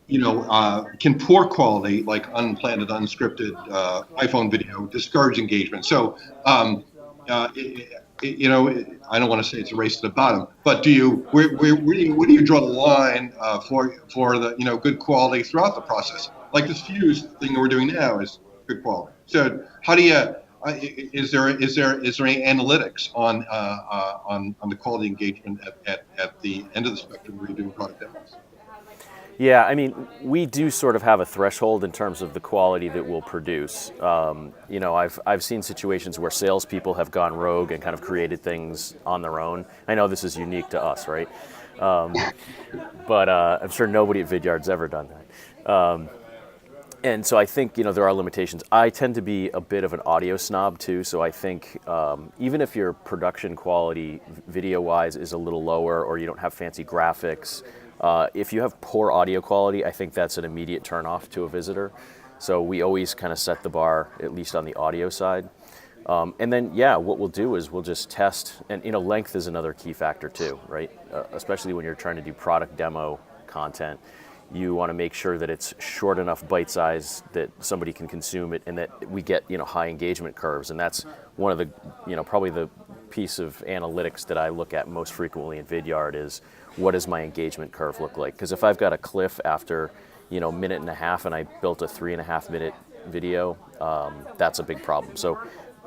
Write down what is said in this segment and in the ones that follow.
can poor quality, like unplanned, unscripted iPhone video, discourage engagement? So, uh, it, I don't want to say it's a race to the bottom, but where do you draw the line for the good quality throughout the process? Like this fuse thing that we're doing now is good quality. So how do you is there any analytics on the quality engagement at the end of the spectrum where you're doing product demos? Yeah, I mean, we do sort of have a threshold in terms of the quality that we'll produce. I've seen situations where salespeople have gone rogue and kind of created things on their own. I know this is unique to us, right? Um, but I'm sure nobody at Vidyard's ever done that. And so I think, there are limitations. I tend to be a bit of an audio snob too, so I think even if your production quality video-wise is a little lower or you don't have fancy graphics, if you have poor audio quality, I think that's an immediate turnoff to a visitor. So we always kind of set the bar, at least on the audio side. And then, what we'll do is we'll just test, and length is another key factor too, right? Especially when you're trying to do product demo content. You want to make sure that it's short enough bite size that somebody can consume it and that we get, high engagement curves. And that's one of the, probably the piece of analytics that I look at most frequently in Vidyard is what does my engagement curve look like? Because if I've got a cliff after, minute and a half and I built a 3.5 minute video, that's a big problem. So,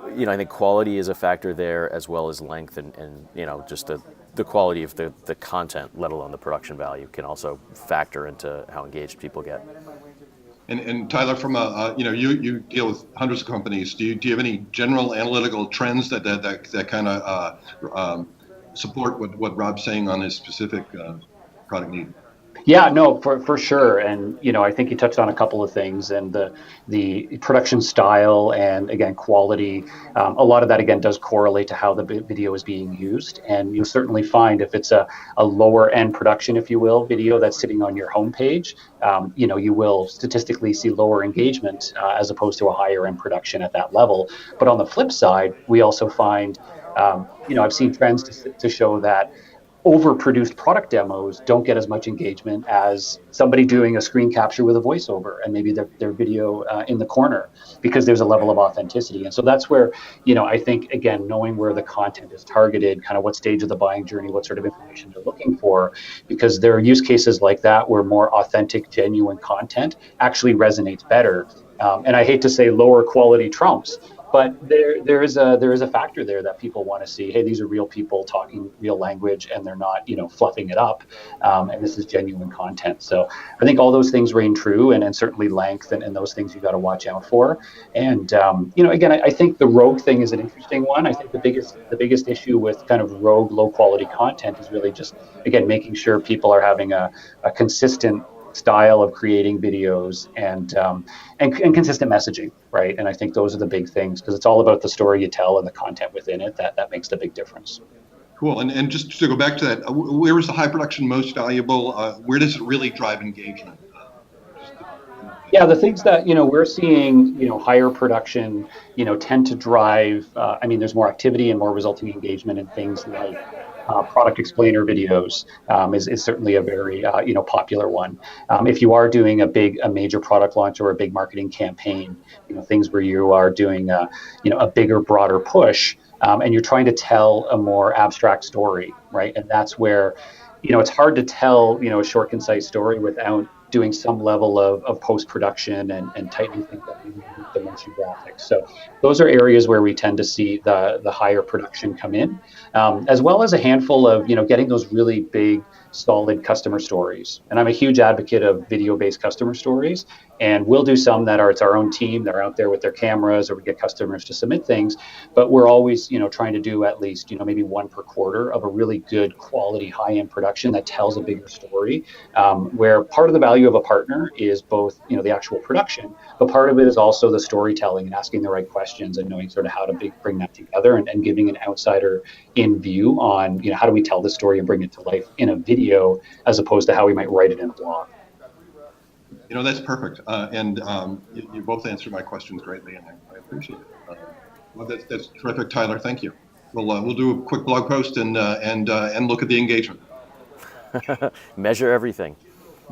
I think quality is a factor there as well as length and just the quality of the content, let alone the production value, can also factor into how engaged people get. And Tyler, from you deal with hundreds of companies. Do you have any general analytical trends that kind of support what Rob's saying on his specific product need? Yeah, no, for sure. And, I think you touched on a couple of things, and the production style and, again, quality. A lot of that, again, does correlate to how the video is being used. And you'll certainly find if it's a lower end production, if you will, video that's sitting on your homepage, you will statistically see lower engagement as opposed to a higher end production at that level. But on the flip side, we also find, I've seen trends to show that overproduced product demos don't get as much engagement as somebody doing a screen capture with a voiceover and maybe their video in the corner, because there's a level of authenticity. And so that's where, I think, again, knowing where the content is targeted, kind of what stage of the buying journey, what sort of information they're looking for, because there are use cases like that where more authentic, genuine content actually resonates better. And I hate to say lower quality trumps, but there is a factor there that people want to see. Hey, these are real people talking real language, and they're not fluffing it up, and this is genuine content. So I think all those things reign true, and certainly length and those things you got to watch out for. And again, I think the rogue thing is an interesting one. I think the biggest issue with kind of rogue low quality content is really just, again, making sure people are having a consistent style of creating videos and consistent messaging, right? And I think those are the big things, because it's all about the story you tell and the content within it that makes the big difference. Cool. And just to go back to that, where is the high production most valuable? Where does it really drive engagement? Yeah, the things that we're seeing higher production tend to drive. There's more activity and more resulting engagement in things like product explainer videos is certainly a very popular one. If you are doing a major product launch or a big marketing campaign, things where you are doing a bigger, broader push, and you're trying to tell a more abstract story, right? And that's where it's hard to tell a short, concise story without doing some level of post-production and tightening things up with the motion graphics. So those are areas where we tend to see the higher production come in, as well as a handful of, getting those really big, solid customer stories. And I'm a huge advocate of video-based customer stories. And we'll do some that it's our own team. They're out there with their cameras, or we get customers to submit things. But we're always, trying to do at least, maybe one per quarter of a really good quality, high-end production that tells a bigger story, where part of the value of a partner is both, the actual production, but part of it is also the storytelling and asking the right questions and knowing sort of how to bring that together and giving an outsider in view on, how do we tell the story and bring it to life in a video as opposed to how we might write it in a blog. That's perfect. And you both answered my questions greatly, and I appreciate it. Well, that's terrific, Tyler. Thank you. We'll do a quick blog post and look at the engagement. Measure everything.